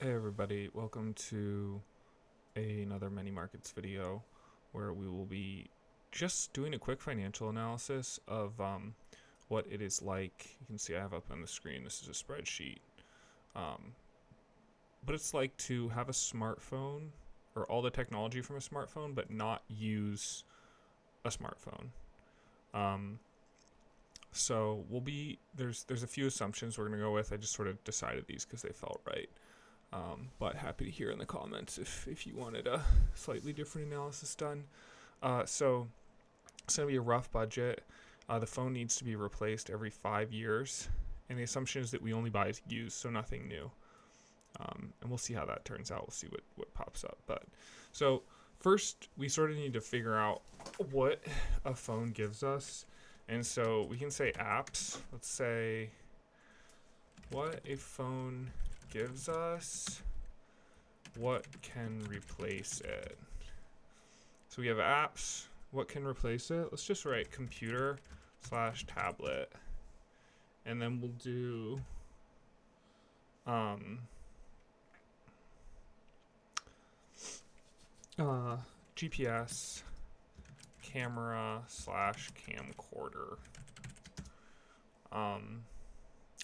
Hey everybody, welcome to another Many Markets video where we will be just doing a quick financial analysis of what it is like. You can see I have up on the screen, this is a spreadsheet. Um, but it's like to have a smartphone or all the technology from a smartphone but not use a smartphone. So there's a few assumptions we're going to go with. I just sort of decided these because they felt right. But happy to hear in the comments if you wanted a slightly different analysis done. So it's going to be a rough budget. The phone needs to be replaced every 5 years. And the assumption is that we only buy to use, so nothing new. And we'll see how that turns out. We'll see what pops up. But so first, we sort of need to figure out what a phone gives us. And so we can say apps. Let's say what a phone gives us, what can replace it. So we have apps, what can replace it? Let's just write computer/tablet, and then we'll do GPS, camera/camcorder.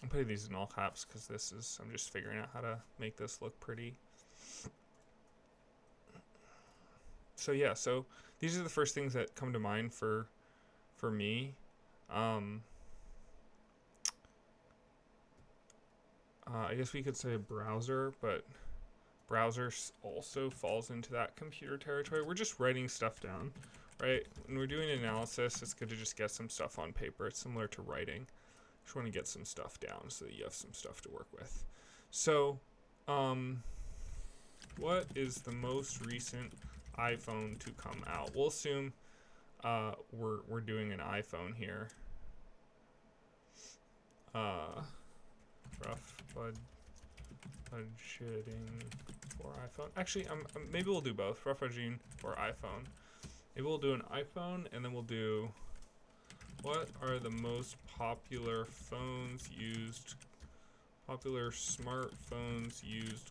I'm putting these in all caps because I'm just figuring out how to make this look pretty. So yeah, so these are the first things that come to mind for me. I guess we could say a browser, but browser also falls into that computer territory. We're just writing stuff down, right? When we're doing analysis, it's good to just get some stuff on paper. It's similar to writing. Just want to get some stuff down so that you have some stuff to work with. So, what is the most recent iPhone to come out? We'll assume we're doing an iPhone here. Rough budgeting for iPhone. Actually, maybe we'll do both. Rough budgeting for iPhone. Maybe we'll do an iPhone, and then we'll do what are the most popular smartphones used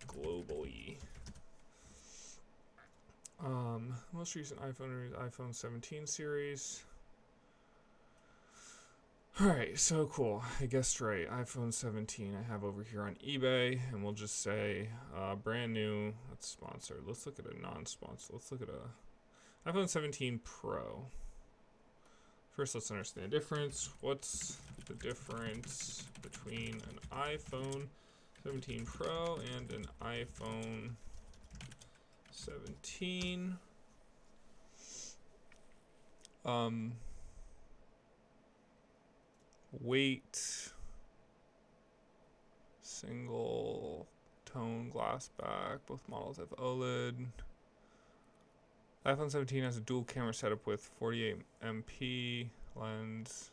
globally. Most recent iPhone is iPhone 17 series. Alright, so cool. I guessed right. iPhone 17 I have over here on eBay, and we'll just say brand new. That's sponsored. Let's look at a non-sponsored. Let's look at a iPhone 17 Pro. First, let's understand the difference. What's the difference between an iPhone 17 Pro and an iPhone 17? Weight, single tone glass back. Both models have OLED. iPhone 17 has a dual camera setup with 48 MP lens.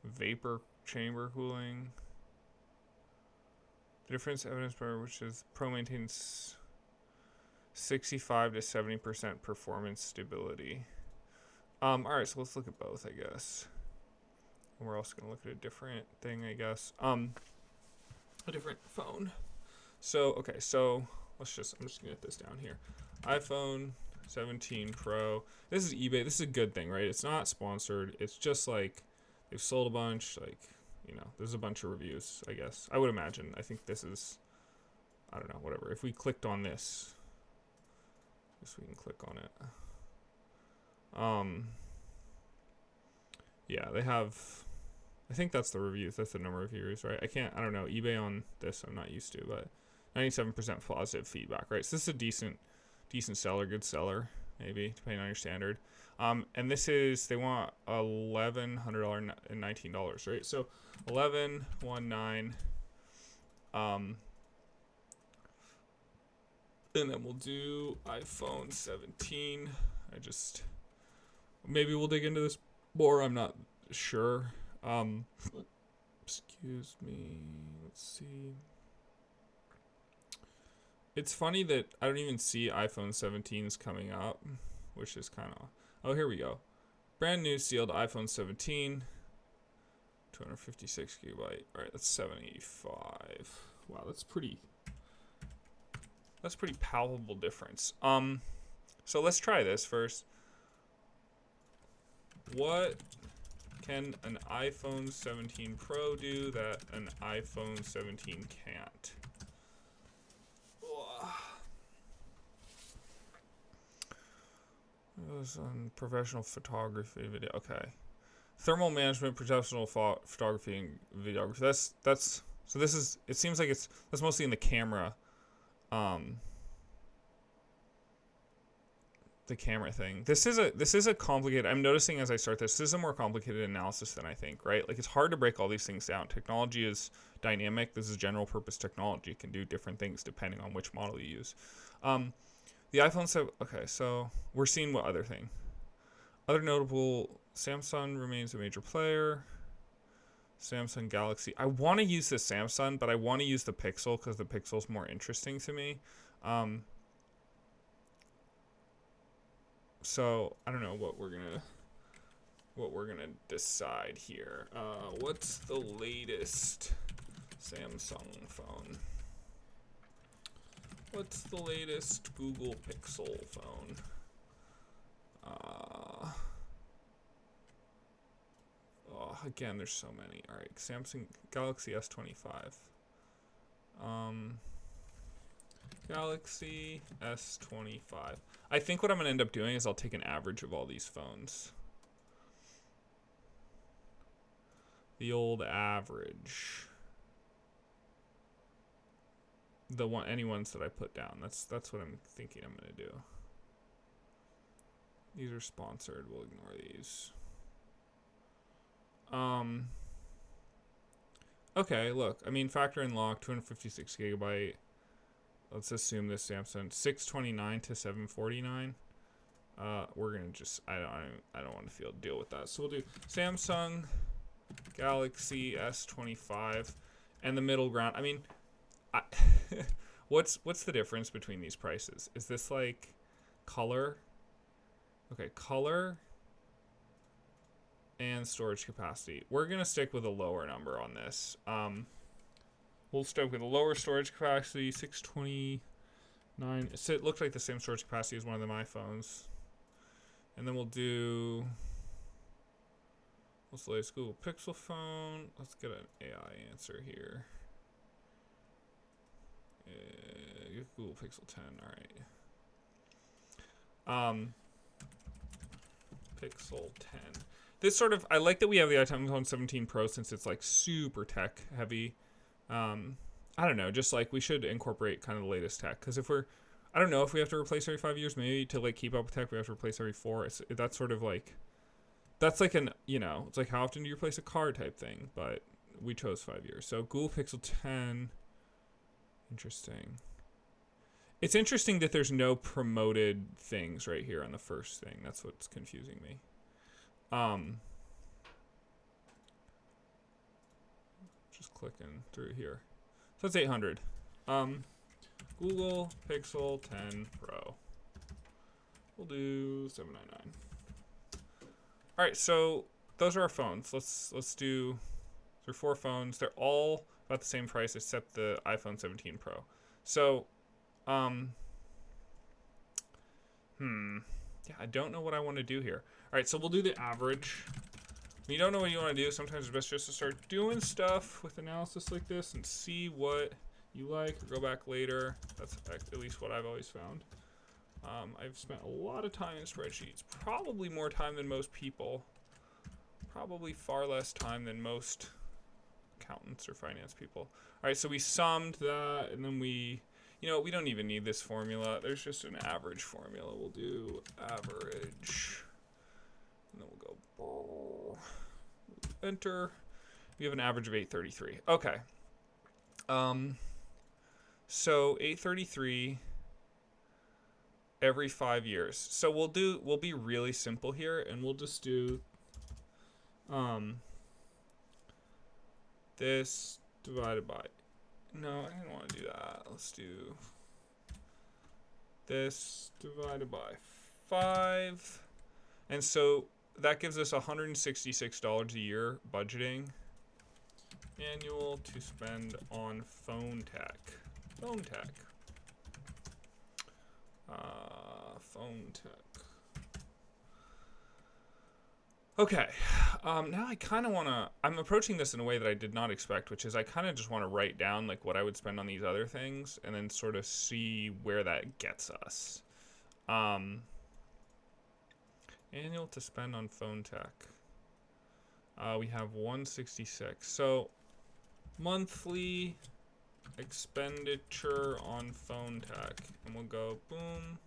Vapor chamber cooling. The difference evidence by which is Pro maintains 65 to 70% performance stability. Alright, so let's look at both, I guess. And we're also gonna look at a different thing, I guess. A different phone. So, okay, so I'm just gonna get this down here. iPhone 17 Pro. This is eBay. This is a good thing, right? It's not sponsored. It's just like they've sold a bunch. Like, there's a bunch of reviews, I guess. I would imagine. I think this is, I don't know, whatever. If we clicked on this, I guess we can click on it. Yeah, they have, I think that's the reviews. That's the number of viewers, right? I don't know. eBay on this I'm not used to, but 97% positive feedback, right? So this is a decent seller, good seller, maybe, depending on your standard. And this is, they want $1,100 and $19, right? So 1119. And then we'll do iPhone 17. Maybe we'll dig into this more. I'm not sure. Excuse me. Let's see. It's funny that I don't even see iPhone 17s coming up, which is kind of... Oh, here we go. Brand new sealed iPhone 17. 256 gigabyte. All right, that's 785. Wow, that's pretty palpable difference. So let's try this first. What can an iPhone 17 Pro do that an iPhone 17 can't? It was on professional photography video. Okay. Thermal management, professional photography and videography. That's so this is, it seems like that's mostly in the camera the camera thing. This is a complicated, I'm noticing as I start this is a more complicated analysis than I think, right? Like, it's hard to break all these things down. Technology is dynamic. This is general purpose technology. It can do different things depending on which model you use. The iPhone 7, okay, so we're seeing what other thing. Other notable, Samsung remains a major player. Samsung Galaxy. I want to use the Samsung, but I want to use the Pixel because the Pixel's more interesting to me. So I don't know what we're gonna decide here. What's the latest Samsung phone? What's the latest Google Pixel phone? Again, there's so many. All right, Samsung Galaxy S25. Galaxy S25. I think what I'm gonna end up doing is I'll take an average of all these phones. The old average. Any ones that I put down. That's what I'm thinking I'm gonna do. These are sponsored. We'll ignore these. Okay, look. I mean, factor in lock, 256 gigabyte. Let's assume this Samsung 629 to 749. We're gonna just I don't want to deal with that. So we'll do Samsung Galaxy S25 and the middle ground. I mean, what's the difference between these prices? Is this like color? Okay, color and storage capacity. We're gonna stick with a lower number on this. We'll stick with a lower storage capacity, 629. It looked like the same storage capacity as one of them iPhones. And then we'll do, what's the latest Google Pixel phone? Let's get an AI answer here. Google Pixel 10, all right. Pixel 10. This sort of, I like that we have the iPhone 17 Pro since it's like super tech heavy. I don't know, just like we should incorporate kind of the latest tech, because if I don't know if we have to replace every 5 years, maybe to like keep up with tech we have to replace every 4. That's sort of like, that's like it's like how often do you replace a car type thing, but we chose 5 years. So Google Pixel 10, interesting. It's interesting that there's no promoted things right here on the first thing. That's what's confusing me. Just clicking through here. So it's 800. Google Pixel 10 Pro. We'll do 799. All right, so those are our phones. Let's do. There are 4 phones. They're all about the same price except the iPhone 17 Pro. So, yeah, I don't know what I want to do here. All right, so we'll do the average. When you don't know what you want to do, sometimes it's best just to start doing stuff with analysis like this and see what you like, or go back later. That's at least what I've always found. I've spent a lot of time in spreadsheets, probably more time than most people, probably far less time than most accountants or finance people. All right, so we summed that, and then we don't even need this formula. There's just an average formula. We'll do average, and then we'll go enter. We have an average of 833. Okay. So 833 every 5 years. So we'll be really simple here, and we'll just do this divided by, no, I didn't want to do that. Let's do this divided by 5. And so that gives us $166 a year budgeting. Annual to spend on phone tech. Phone tech. Phone tech. Okay, now I kind of want to, I'm approaching this in a way that I did not expect, which is I kind of just want to write down like what I would spend on these other things and then sort of see where that gets us. Annual to spend on phone tech. We have 166. So monthly expenditure on phone tech, and we'll go boom,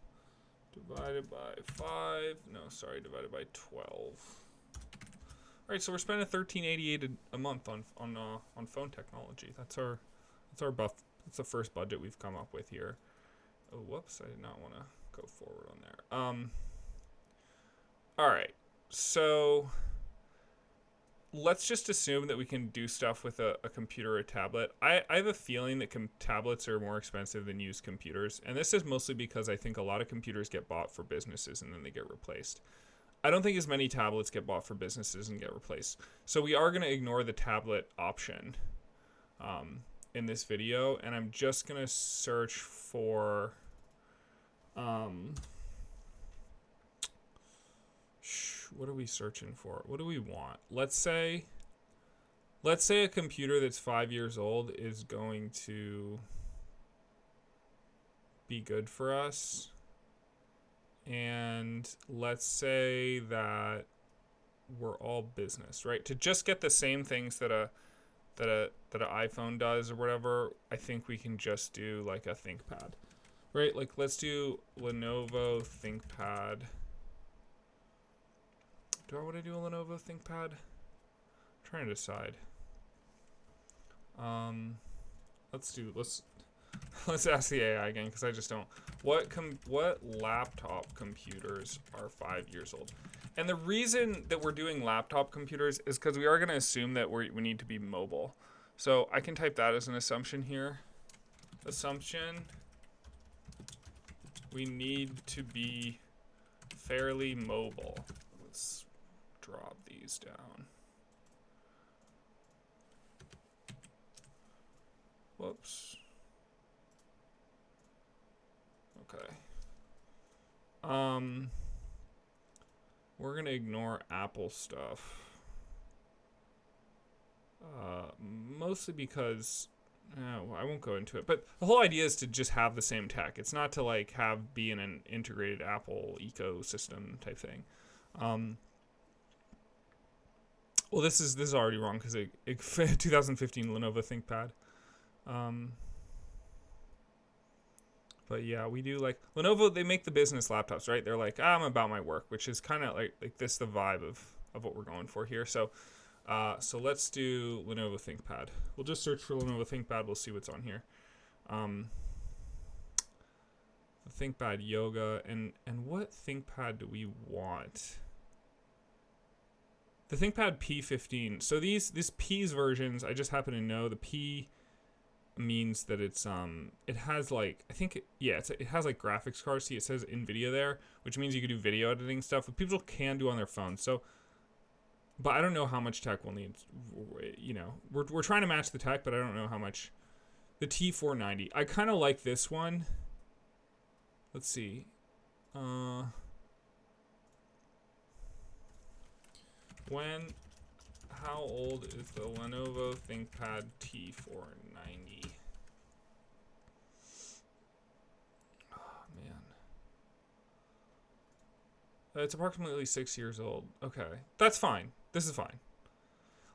divided by 5. No, sorry, divided by 12. All right, so we're spending $13.88 a month on phone technology. That's our buff. That's the first budget we've come up with here. Oh, whoops! I did not want to go forward on there. All right, so let's just assume that we can do stuff with a computer or a tablet. I have a feeling that tablets are more expensive than used computers, and this is mostly because I think a lot of computers get bought for businesses and then they get replaced. I don't think as many tablets get bought for businesses and get replaced. So we are going to ignore the tablet option in this video, and I'm just going to search for what are we searching for? What do we want? Let's say a computer that's 5 years old is going to be good for us. And let's say that we're all business, right? To just get the same things that an iPhone does or whatever, I think we can just do like a ThinkPad, right? Like let's do Lenovo ThinkPad. Do I want to do a Lenovo ThinkPad? I'm trying to decide. Let's ask the AI again because I just don't. What laptop computers are 5 years old? And the reason that we're doing laptop computers is because we are going to assume that we need to be mobile. So I can type that as an assumption here. Assumption. We need to be fairly mobile. Let's drop these down. Whoops. Okay. We're gonna ignore Apple stuff. Mostly because I won't go into it, but the whole idea is to just have the same tech. It's not to like be in an integrated Apple ecosystem type thing. Well, this is already wrong because 2015 Lenovo ThinkPad. But yeah, we do like Lenovo. They make the business laptops, right? They're like, I'm about my work, which is kind of like this the vibe of what we're going for here. So let's do Lenovo ThinkPad. We'll just search for Lenovo ThinkPad. We'll see what's on here. The ThinkPad Yoga and what ThinkPad do we want? The ThinkPad P15. So these P's versions, I just happen to know the P means that it's it has like it has like graphics cards. See, it says NVIDIA there, which means you can do video editing stuff that people can do on their phones. So, but I don't know how much tech we'll need. You know, we're trying to match the tech, but I don't know how much. The T490. I kind of like this one. Let's see. How old is the Lenovo ThinkPad T490? Oh, man. It's approximately 6 years old. Okay. That's fine. This is fine.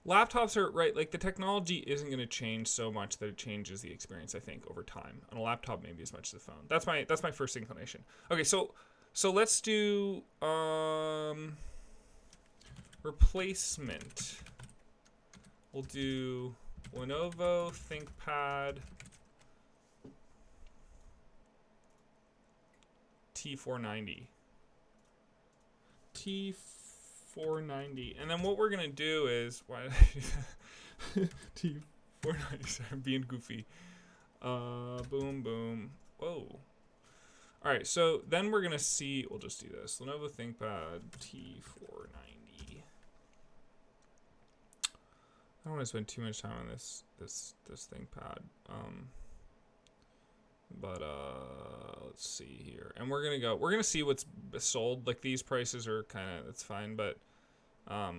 Laptops are, right, like the technology isn't going to change so much that it changes the experience, I think, over time. On a laptop, maybe as much as a phone. That's my first inclination. Okay, so let's do replacement. We'll do Lenovo ThinkPad T490. T490. And then what we're going to do is... Why did I do that? T490. Sorry, I'm being goofy. Boom, boom. Whoa. All right, so then we're going to see... We'll just do this. Lenovo ThinkPad T490. I don't want to spend too much time on this ThinkPad. But let's see here, and we're gonna see what's sold. Like these prices are kind of, that's fine, but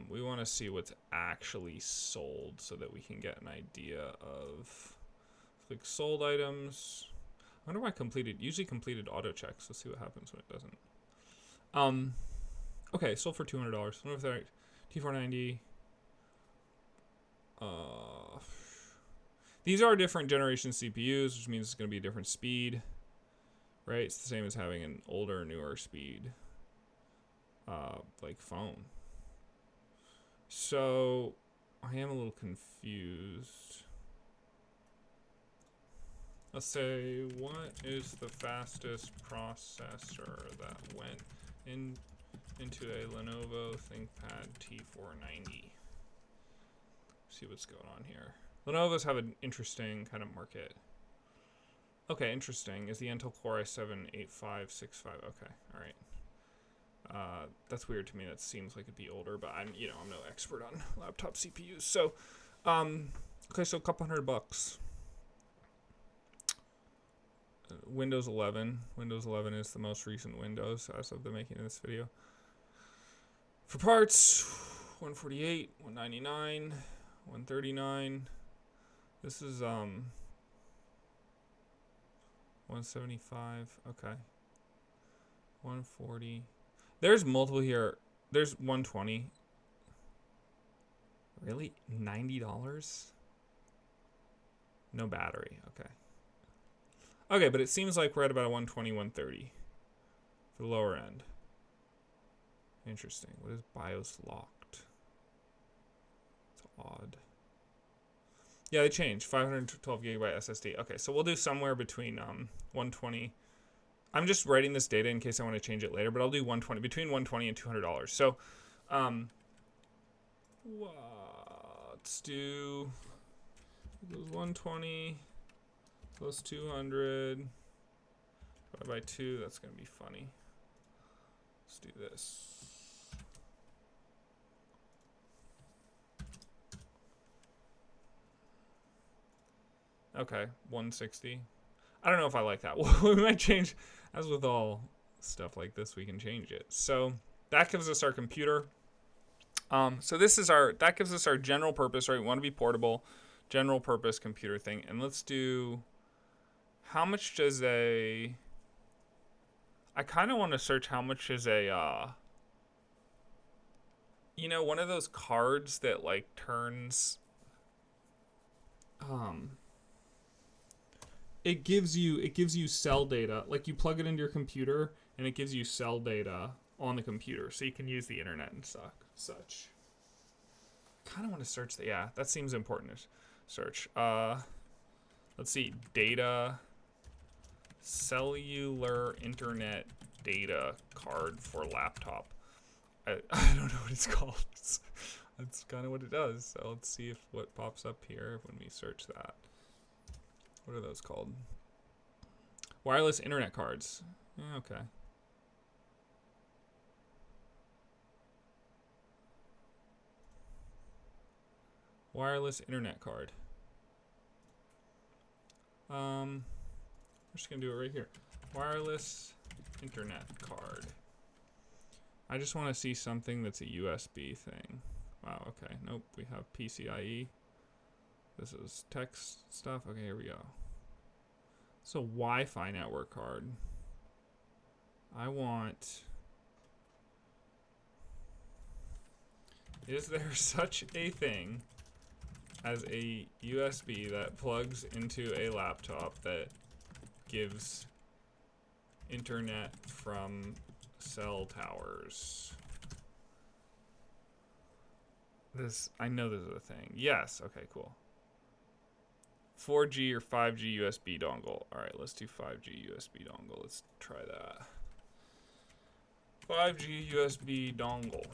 we want to see what's actually sold so that we can get an idea of like sold items. I wonder why usually completed auto checks. Let's see what happens when it doesn't. Okay, sold for $200. T490. These are different generation CPUs, which means it's going to be a different speed, right? It's the same as having an older, newer speed, like phone. So I am a little confused. Let's say, what is the fastest processor that went into a Lenovo ThinkPad T490? See what's going on here. Lenovo's have an interesting kind of market. Okay, interesting. Is the Intel Core i7-8565? Okay, all right. That's weird to me. That seems like it'd be older, but I'm no expert on laptop CPUs. So, okay, so a couple $100. Windows 11. Windows 11 is the most recent Windows as of the making of this video. For parts, 148, 199, 139. This is 175. Okay. 140. There's multiple here. There's 120. Really? $90? No battery. Okay. Okay, but it seems like we're at about a 120, 130 for the lower end. Interesting. What is BIOS locked? It's odd. Yeah, they changed. 512 gigabyte SSD. Okay, so we'll do somewhere between 120. I'm just writing this data in case I want to change it later, but I'll do 120, between 120 and $200. So, let's do 120 plus 200 divided by 2. That's going to be funny. Let's do this. Okay, 160. I don't know if I like that. We might change, as with all stuff like this, we can change it. So that gives us our computer. So that gives us our general purpose, right? We want to be portable, general purpose computer thing. And let's do, how much does I kind of want to search how much is one of those cards that like turns, it gives you cell data. Like you plug it into your computer and it gives you cell data on the computer, so you can use the internet and such. Kind of want to search that. Yeah, that seems important to search. Let's see, data, cellular internet data card for laptop. I don't know what it's called. That's kind of what it does. So let's see if what pops up here when we search that. What are those called? Wireless internet cards. Yeah, okay. Wireless internet card. We're just gonna do it right here. Wireless internet card. I just want to see something that's a USB thing. Wow, okay. Nope, we have PCIe. This is text stuff. Okay, here we go. So Wi-Fi network card. I want... Is there such a thing as a USB that plugs into a laptop that gives internet from cell towers? I know this is a thing. Yes, okay, cool. 4G or 5G USB dongle. Alright, let's do 5G USB dongle. Let's try that. 5G USB dongle.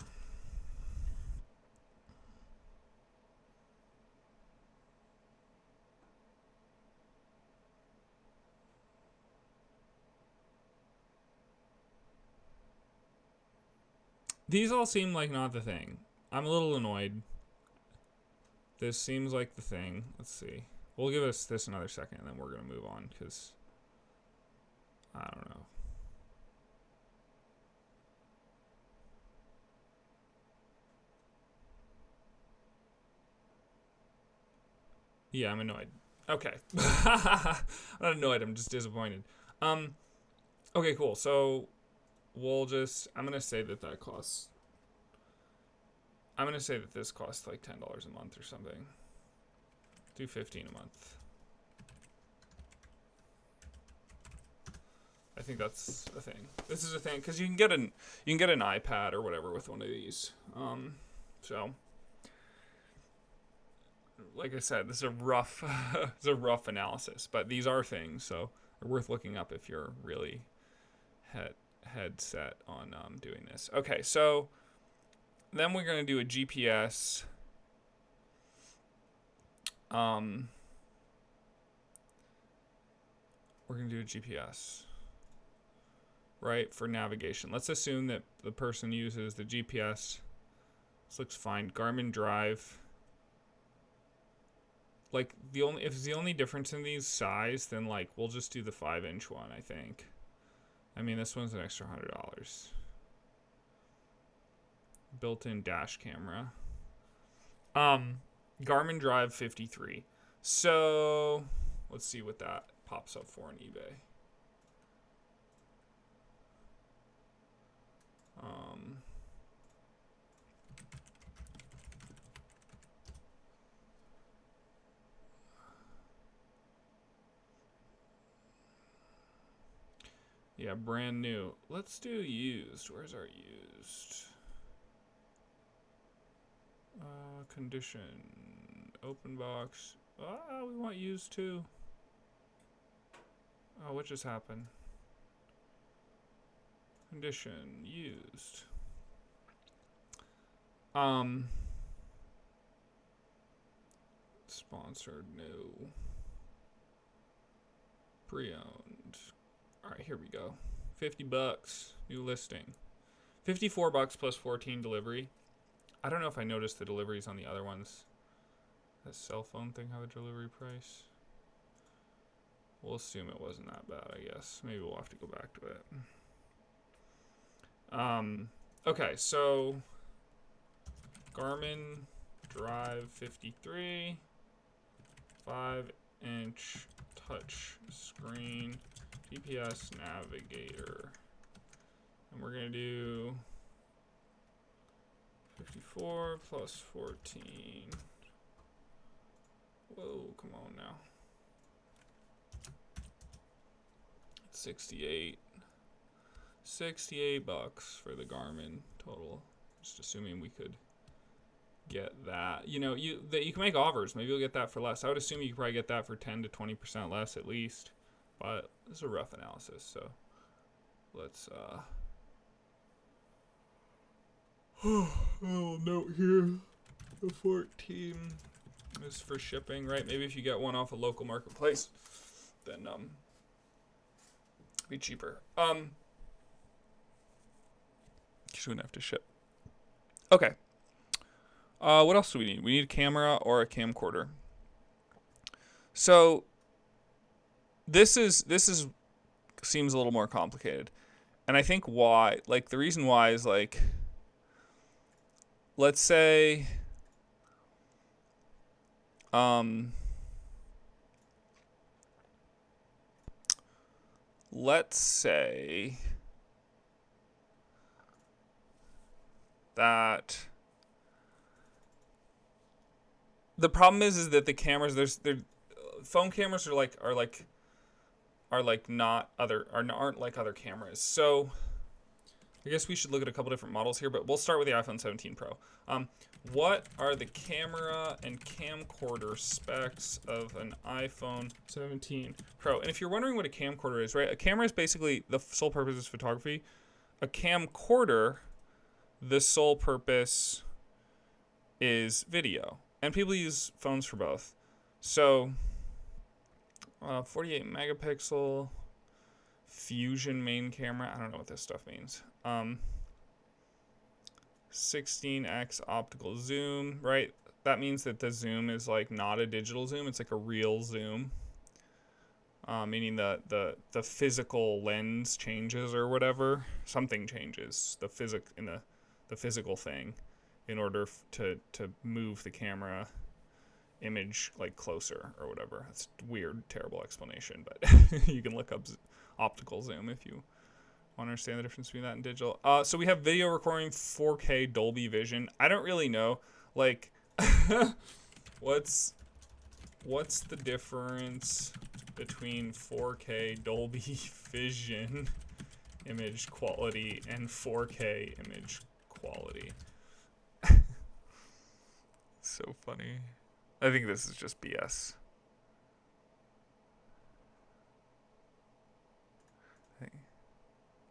These all seem like not the thing. I'm a little annoyed. This seems like the thing. Let's see. We'll give us this another second, and then we're going to move on, because I don't know. Yeah, I'm annoyed. Okay. I'm not annoyed, I'm just disappointed. Okay, cool. So we'll just, I'm going to say that costs, I'm going to say that this costs like $10 a month or something. Do $15 a month. I think that's a thing. This is a thing because you can get an iPad or whatever with one of these. So like I said, this is a rough it's a rough analysis, but these are things, so they're worth looking up if you're really head set on doing this. Okay, so then we're gonna do a GPS. We're gonna do a GPS, right, for navigation. Let's assume that the person uses the GPS. This looks fine. Garmin Drive. Like if it's the only difference in these size, then like we'll just do the 5-inch one, I think. I mean, this one's an extra $100. Built-in dash camera. Garmin Drive 53. So let's see what that pops up for on eBay. Yeah, brand new. Let's do used. Where's our used? Condition. Open box. We want used too. Oh, what just happened? Condition. Used. Sponsored. No. Pre-owned. Alright, here we go. $50. New listing. $54 plus 14 delivery. I don't know if I noticed the deliveries on the other ones. That cell phone thing have a delivery price? We'll assume it wasn't that bad, I guess. Maybe we'll have to go back to it. Okay, so Garmin Drive 53, 5-inch touch screen GPS navigator, and we're gonna do 54 plus 14. Whoa, come on now. 68 bucks for the Garmin total. Just assuming we could get that. You know, you can make offers. Maybe you'll get that for less. I would assume you could probably get that for 10 to 20% less at least. But this is a rough analysis, so let's little note here. The 14 is for shipping, right? Maybe if you get one off a local marketplace, then be cheaper. You wouldn't have to ship. Okay. What else do we need? We need a camera or a camcorder. So this seems a little more complicated. And I think why, like the reason why is like, let's say that the problem is that the cameras phone cameras aren't like other cameras. So I guess we should look at a couple different models here, but we'll start with the iPhone 17 Pro. What are the camera and camcorder specs of an iPhone 17 Pro? And if you're wondering what a camcorder is, right? A camera is basically the sole purpose is photography. A camcorder, the sole purpose is video. And people use phones for both. So 48 megapixel fusion main camera. I don't know what this stuff means. 16x optical zoom, right? that means that the zoom is like not a digital zoom. It's like a real zoom. Meaning the physical lens changes or whatever. Something changes the physical thing in order to move the camera image like closer or whatever. That's a weird, terrible explanation, but you can look up optical zoom if you want to understand the difference between that and digital. So we have video recording 4K Dolby Vision. I don't really know, like, what's the difference between 4K Dolby Vision image quality and 4K image quality? So funny. I think this is just BS.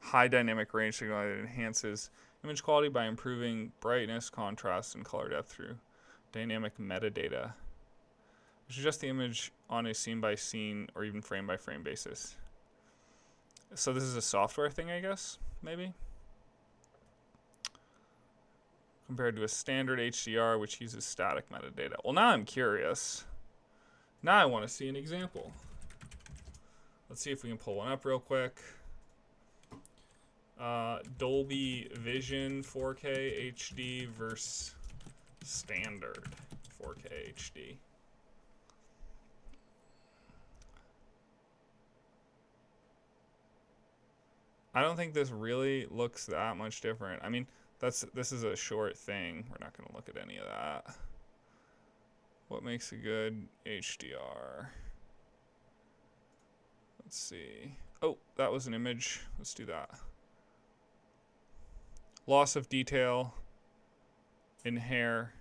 High dynamic range signal that enhances image quality by improving brightness, contrast, and color depth through dynamic metadata, which is just the image on a scene-by-scene or even frame-by-frame basis. So this is a software thing, I guess, maybe? Compared to a standard HDR, which uses static metadata. Well, now I'm curious. Now I want to see an example. Let's see if we can pull one up real quick. Dolby Vision 4K HD versus standard 4K HD. I don't think this really looks that much different. I mean, this is a short thing. We're not going to look at any of that. What makes a good HDR? Let's see. Oh, that was an image. Let's do that. Loss of detail in hair.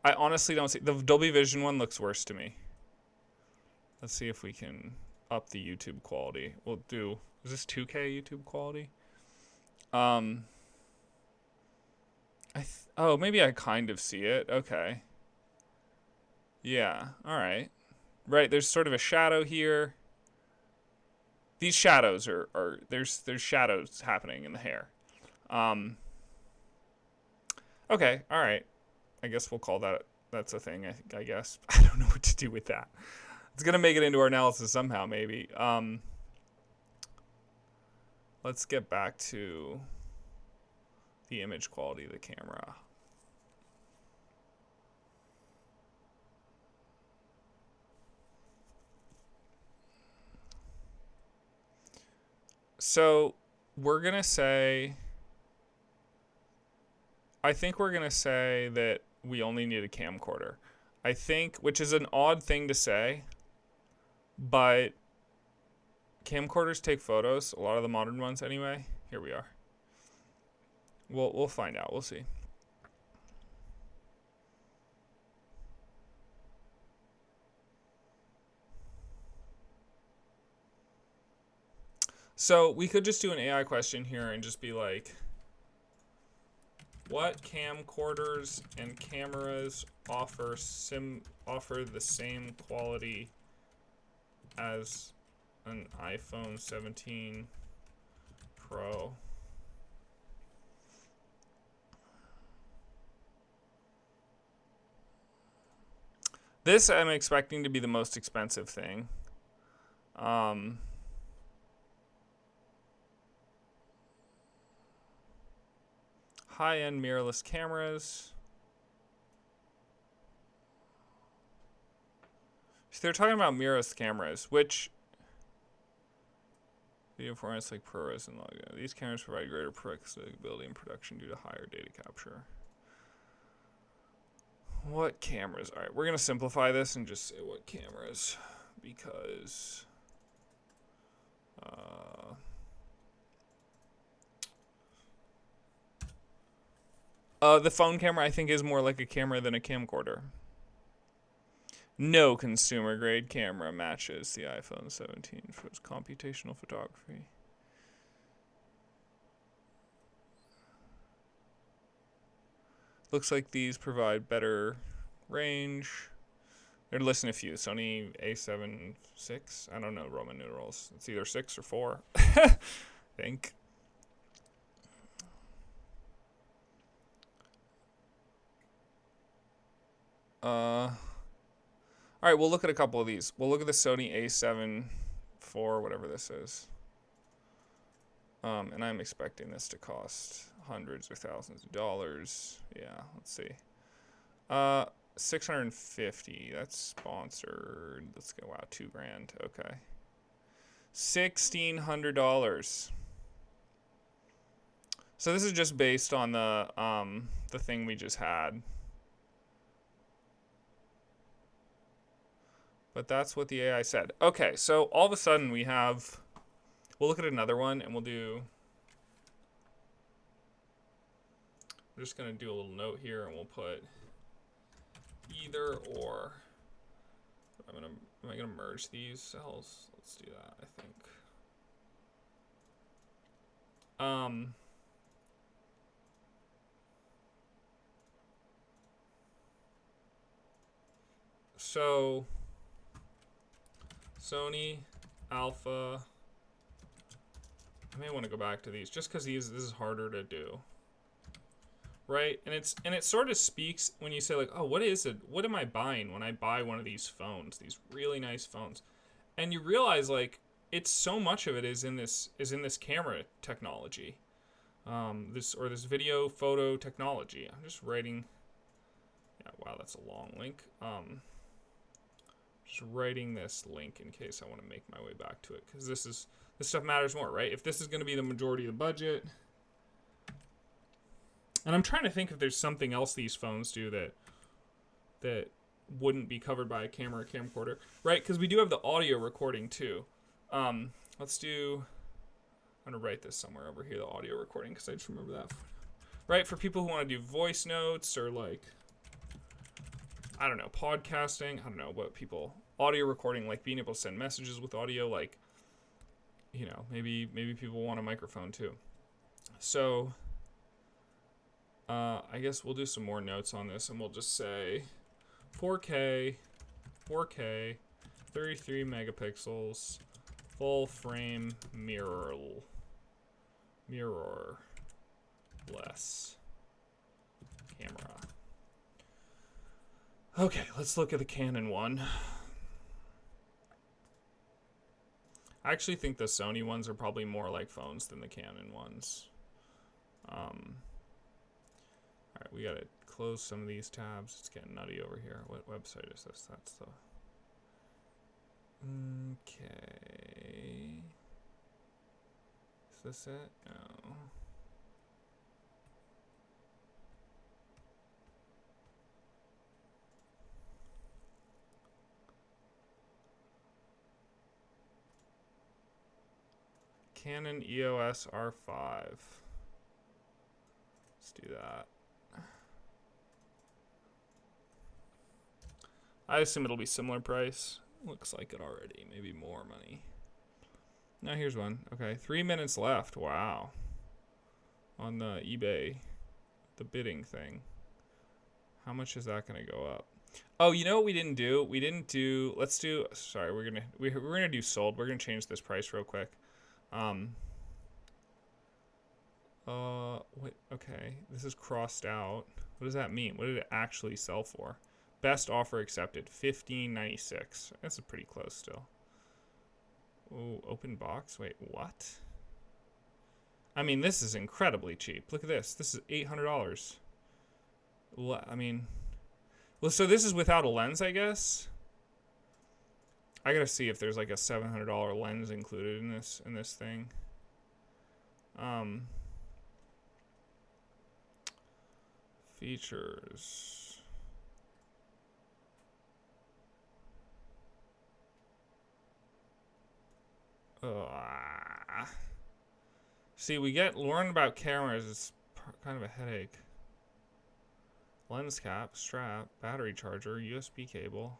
I honestly don't see. The Dolby Vision one looks worse to me. Let's see if we can up the YouTube quality. We'll do. Is this 2K YouTube quality? Oh, maybe I kind of see it. Okay. Yeah. All right. Right. There's sort of a shadow here. These shadows are there's shadows happening in the hair. Okay. All right. I guess we'll call that's a thing. I guess I don't know what to do with that. It's gonna make it into our analysis somehow, maybe. Let's get back to the image quality of the camera. So we're gonna say, I think we're gonna say that we only need a camcorder. I think, which is an odd thing to say, but camcorders take photos, a lot of the modern ones anyway. Here we are. We'll find out. We'll see. So we could just do an AI question here and just be like, what camcorders and cameras offer the same quality as an iPhone 17 Pro? This I'm expecting to be the most expensive thing. High-end mirrorless cameras. So they're talking about mirrorless cameras, which video formats like ProRes and Logos. These cameras provide greater flexibility in production due to higher data capture. What cameras? All right, we're gonna simplify this and just say what cameras, because the phone camera I think is more like a camera than a camcorder. No consumer grade camera matches the iPhone 17 for its computational photography. Looks like these provide better range. They're listing a few. Sony A7 VI. I don't know Roman numerals. It's either 6 or 4. I think. All right, we'll look at a couple of these. We'll look at the Sony A7 IV, whatever this is. And I'm expecting this to cost hundreds or thousands of dollars. Yeah, let's see. 650. That's sponsored. Let's go. Wow, $2,000. Okay. $1,600. So this is just based on the thing we just had. But that's what the AI said. Okay, so all of a sudden we'll look at another one and we're just going to do a little note here and we'll put either or. Am I going to merge these cells? Let's do that, I think. So Sony Alpha. I may want to go back to these just because this is harder to do, right? And it sort of speaks when you say like, oh, what am I buying when I buy one of these phones, these really nice phones, and you realize like it's so much of it is in this camera technology, this video photo technology. I'm just writing. Yeah, wow, that's a long link. Just writing this link in case I want to make my way back to it because this stuff matters more, right? If this is going to be the majority of the budget, and I'm trying to think if there's something else these phones do that wouldn't be covered by a camera or camcorder, right? Because we do have the audio recording too. Let's do. I'm gonna write this somewhere over here, the audio recording, because I just remember that. Right, for people who want to do voice notes or like, I don't know, podcasting. I don't know what people audio recording, like being able to send messages with audio, like, you know, maybe people want a microphone too. So I guess we'll do some more notes on this and we'll just say 4K, 33 megapixels, full frame mirrorless camera. Okay, let's look at the Canon one. I actually think the Sony ones are probably more like phones than the Canon ones. All right, we gotta close some of these tabs. It's getting nutty over here. What website is this? That's the. Okay. Is this it? No. Canon EOS R5. Let's do that. I assume it'll be similar price. Looks like it already. Maybe more money. Now here's one. Okay, 3 minutes left. Wow. On the eBay, the bidding thing. How much is that going to go up? Oh, you know what we didn't do? We didn't do. Let's do. Sorry, we're gonna do sold. We're gonna change this price real quick. Wait, okay, this is crossed out. What does that mean? What did it actually sell for? Best offer accepted, $15.96. That's pretty close still. Oh, open box. Wait, what? I mean, this is incredibly cheap. Look at this. This is $800. I mean, well, so this is without a lens, I guess. I gotta see if there's like a $700 lens included in this thing. Features. See, learn about cameras is kind of a headache. Lens cap, strap, battery charger, USB cable.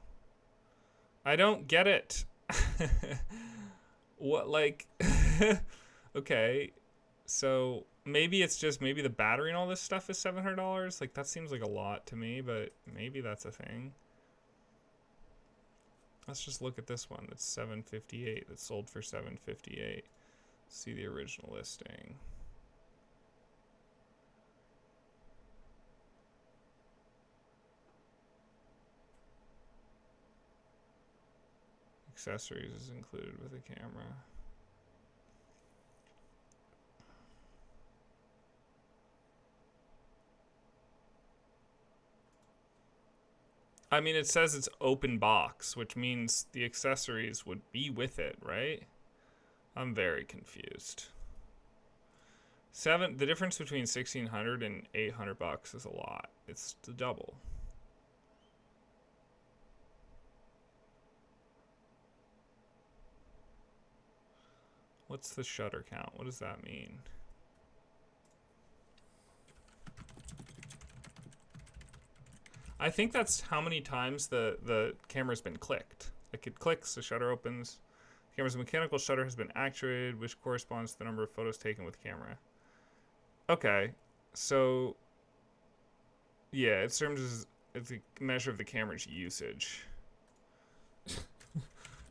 I don't get it. What, like, okay, so maybe the battery and all this stuff is $700. Like, that seems like a lot to me, but maybe that's a thing. Let's just look at this one. That's $758. That's sold for $758. See the original listing. Accessories is included with the camera. I mean, it says it's open box, which means the accessories would be with it, right? I'm very confused. The difference between 1,600 and 800 bucks is a lot. It's the double. What's the shutter count? What does that mean? I think that's how many times the camera's been clicked. Like it clicks, the shutter opens. The camera's mechanical shutter has been actuated, which corresponds to the number of photos taken with camera. Okay, so yeah, it serves as it's a measure of the camera's usage.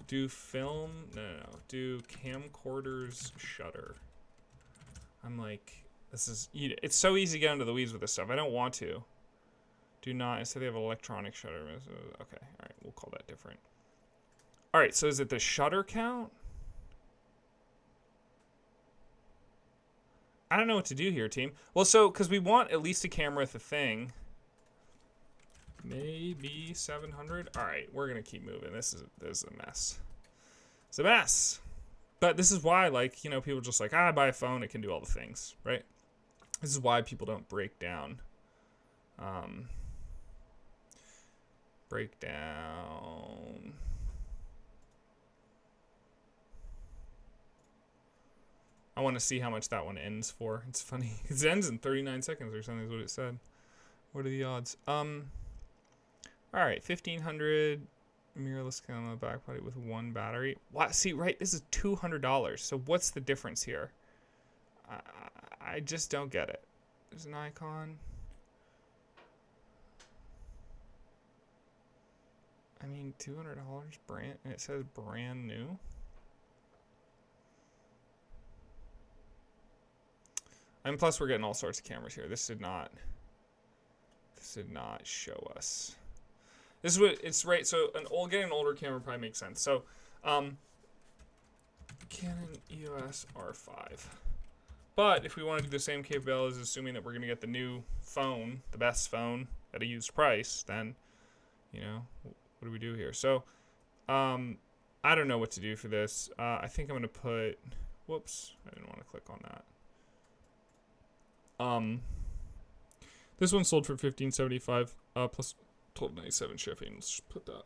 Do film? No. Do camcorders shutter? I'm like, this is. It's so easy to get into the weeds with this stuff. I don't want to. Do not. Instead, they have electronic shutter. Okay, all right, we'll call that different. All right, so is it the shutter count? I don't know what to do here, team. Well, so because we want at least a camera with a thing. Maybe 700. All right, we're gonna keep moving. This is a mess. It's a mess. But this is why, like, you know, people just like, buy a phone, it can do all the things, right? This is why people don't break down. I want to see how much that one ends for. It's funny. It ends in 39 seconds or something is what it said. What are the odds? All right, 1,500 mirrorless camera on the back body with one battery. What? See, right? This is $200. So what's the difference here? I just don't get it. There's an icon. I mean, $200 brand, and it says brand new. And plus, we're getting all sorts of cameras here. This did not show us. This is what it's right. So getting an older camera probably makes sense. So, Canon EOS R5. But if we want to do the same capabilities, assuming that we're going to get the new phone, the best phone at a used price, then, you know, what do we do here? So, I don't know what to do for this. I think I'm going to put. Whoops, I didn't want to click on that. This one sold for $1,575 plus $12.97 shipping. Let's just put that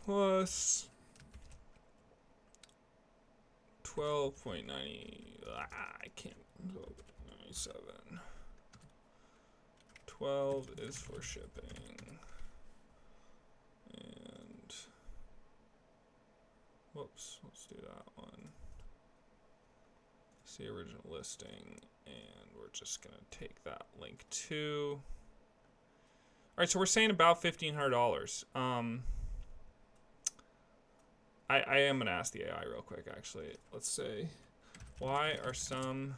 plus 12.90. I can't. 97. 12 is for shipping. And whoops, let's do that one. See original listing, and we're just gonna take that link too. All right, so we're saying about $1,500. I am gonna ask the AI real quick. Actually, let's say, why are some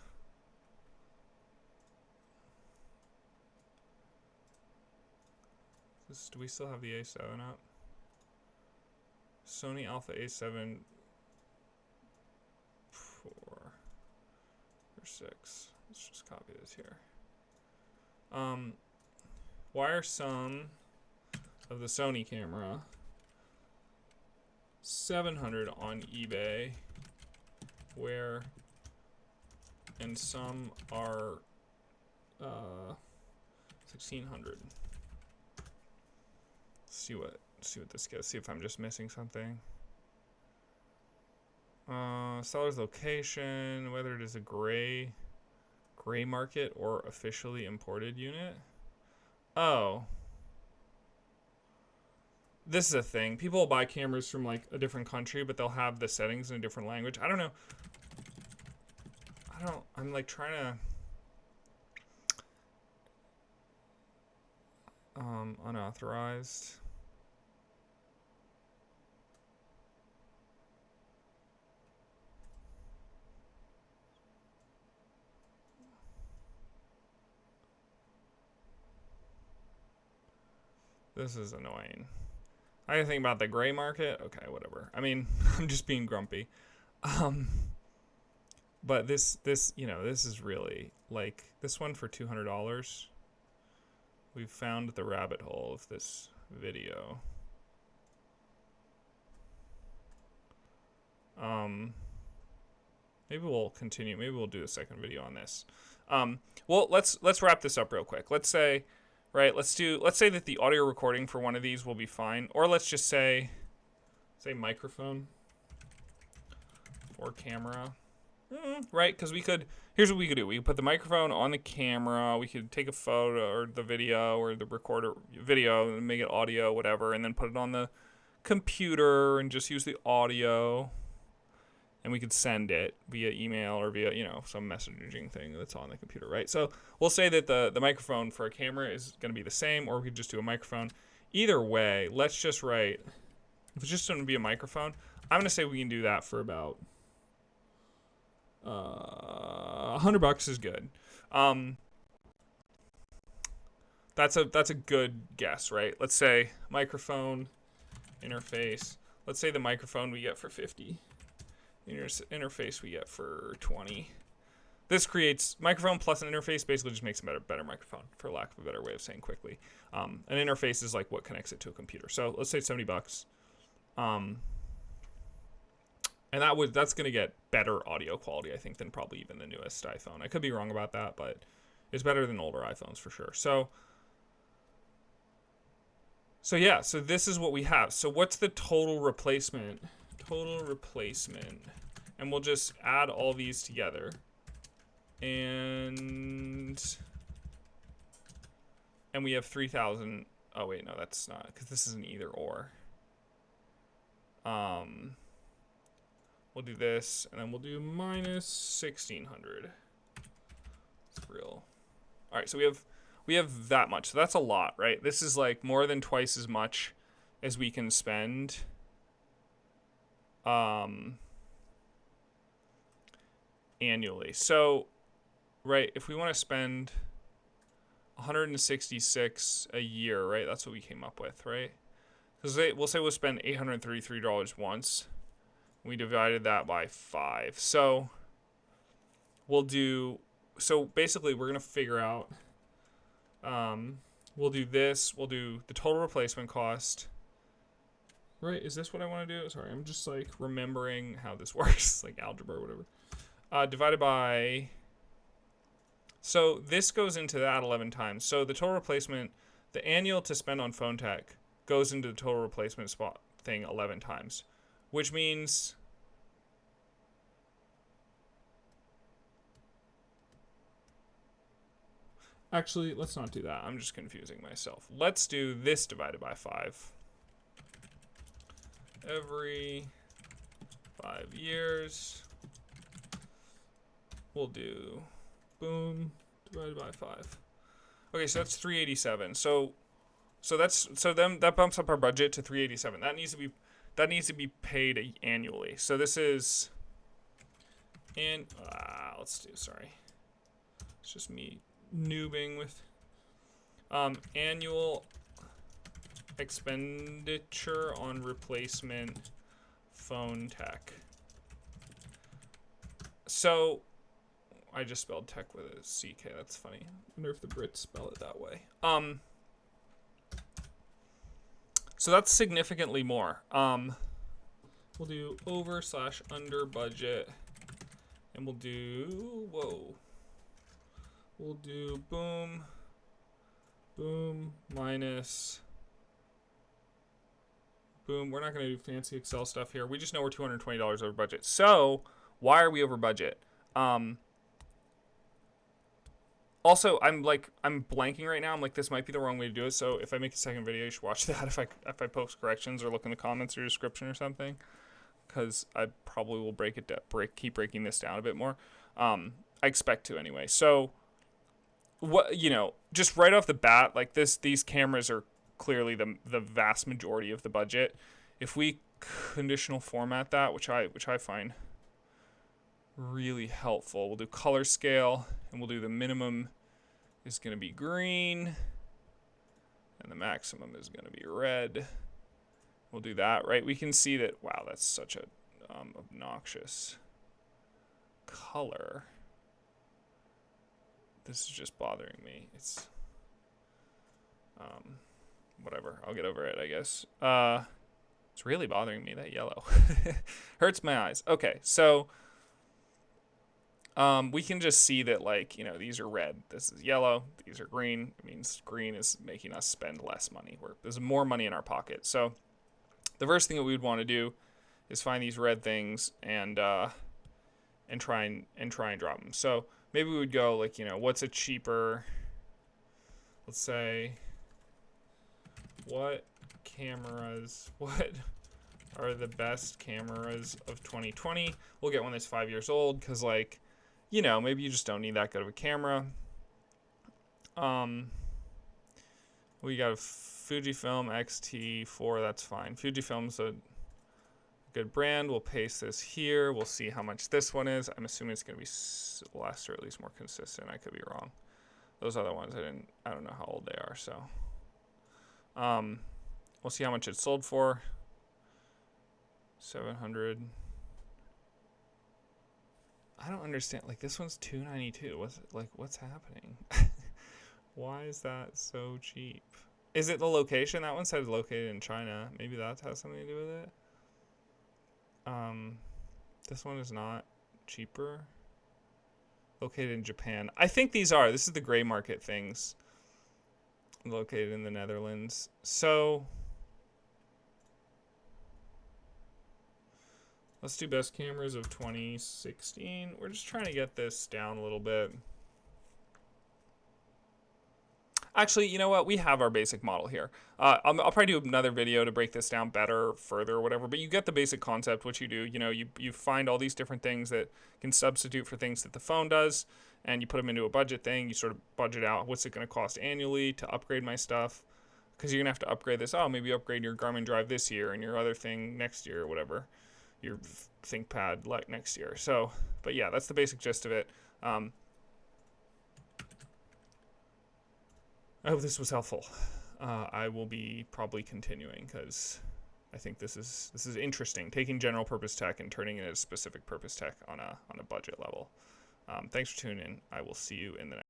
do we still have the A7 up? Sony Alpha A7 4 or 6. Let's just copy this here. Why are some of the Sony camera 700 on eBay and some are 1,600? See what this gets. See if I'm just missing something. Seller's location, whether it is a gray market or officially imported unit. Oh. This is a thing. People will buy cameras from like a different country, but they'll have the settings in a different language. I don't know. I'm like trying to unauthorized. This is annoying. I didn't think about the gray market. Okay, whatever. I mean, I'm just being grumpy. Um, but this this is really like this one for $200. We've found the rabbit hole of this video. Maybe we'll continue. Maybe we'll do a second video on this. Well, let's wrap this up real quick. Let's say, right? Let's say that the audio recording for one of these will be fine, or let's just say microphone or camera, right? Because here's what we could do. We could put the microphone on the camera. We could take a photo or the video or the recorder video and make it audio, whatever, and then put it on the computer and just use the audio. And we could send it via email or via, some messaging thing that's on the computer, right? So we'll say that the microphone for a camera is going to be the same, or we could just do a microphone. Either way, let's just write, if it's just going to be a microphone, I'm going to say we can do that for about $100 is good. That's a good guess, right? Let's say microphone interface. Let's say the microphone we get for 50. Interface we get for 20. This creates microphone plus an interface basically just makes a better microphone, for lack of a better way of saying quickly. An interface is like what connects it to a computer. So let's say $70. And that's going to get better audio quality, I think, than probably even the newest iPhone. I could be wrong about that, but it's better than older iPhones for sure. So yeah, so this is what we have. So what's the total replacement? And we'll just add all these together. And we have 3,000. Oh wait, no, that's not, because this is an either or. We'll do this, and then we'll do minus 1,600. It's real. All right, so we have that much. So that's a lot, right? This is like more than twice as much as we can spend. Annually. So, right, if we want to spend 166 a year, right? That's what we came up with, right? Because we'll say we'll spend $833 once. We divided that by 5. So basically we're going to figure out, we'll do this. We'll do the total replacement cost. Right, is this what I want to do? Sorry, I'm just like remembering how this works, like algebra or whatever. Divided by, so this goes into that 11 times. So the total replacement, the annual to spend on phone tech goes into the total replacement spot thing 11 times, which means actually, let's not do that. I'm just confusing myself. Let's do this divided by 5. Every 5 years, we'll do boom divided by 5. Okay, so that's 387. So that bumps up our budget to 387. That needs to be paid annually. So this is, and sorry, it's just me noobing with annual expenditure on replacement phone tech. So I just spelled tech with a CK. That's funny. I wonder if the Brits spell it that way. So that's significantly more. We'll do over/under budget, and we'll do we'll do boom minus boom. We're not going to do fancy Excel stuff here. We just know we're $220 over budget. So why are we over budget? Also, I'm blanking right now. I'm like, this might be the wrong way to do it. So if I make a second video, you should watch that if I post corrections or look in the comments or description or something, because I probably will keep breaking this down a bit more. I expect to anyway. So what, just right off the bat, like these cameras are clearly the vast majority of the budget. If we conditional format that, which I find really helpful, we'll do color scale, and we'll do the minimum is going to be green, and the maximum is going to be red, we'll do that, right? We can see that, wow, that's such a obnoxious color. This is just bothering me. It's whatever. I'll get over it, I guess. It's really bothering me, that yellow. Hurts my eyes. Okay, so we can just see that, like, you know, these are red. This is yellow. These are green. It means green is making us spend less money. There's more money in our pocket. So the first thing that we would want to do is find these red things and try and drop them. So maybe we would go, like, you know, what's a cheaper, let's say, what are the best cameras of 2020? We'll get one that's 5 years old, because, like, you know, maybe you just don't need that good of a camera. We got a Fujifilm X-T4, that's fine. Fujifilm's a good brand. We'll paste this here. We'll see how much this one is. I'm assuming it's going to be less, or at least more consistent. I could be wrong. Those other ones, I don't know how old they are, so. We'll see how much it's sold for. 700. I don't understand. Like, this one's $292. What's happening? Why is that so cheap? Is it the location? That one said located in China. Maybe that has something to do with it. This one is not cheaper. Located in Japan. I think these are. This is the gray market things. Located in the Netherlands. So let's do best cameras of 2016. We're just trying to get this down a little bit. Actually, you know what? We have our basic model here. I'll probably do another video to break this down better, further, or whatever. But you get the basic concept. What you do, you know, you find all these different things that can substitute for things that the phone does, and you put them into a budget thing. You sort of budget out what's it going to cost annually to upgrade my stuff, because you're gonna have to upgrade this. Oh, maybe upgrade your Garmin Drive this year and your other thing next year, or whatever. Your ThinkPad like next year. So, but yeah, that's the basic gist of it. I hope this was helpful. I will be probably continuing, because I think this is interesting. Taking general purpose tech and turning it into specific purpose tech on a budget level. Thanks for tuning in. I will see you in the next.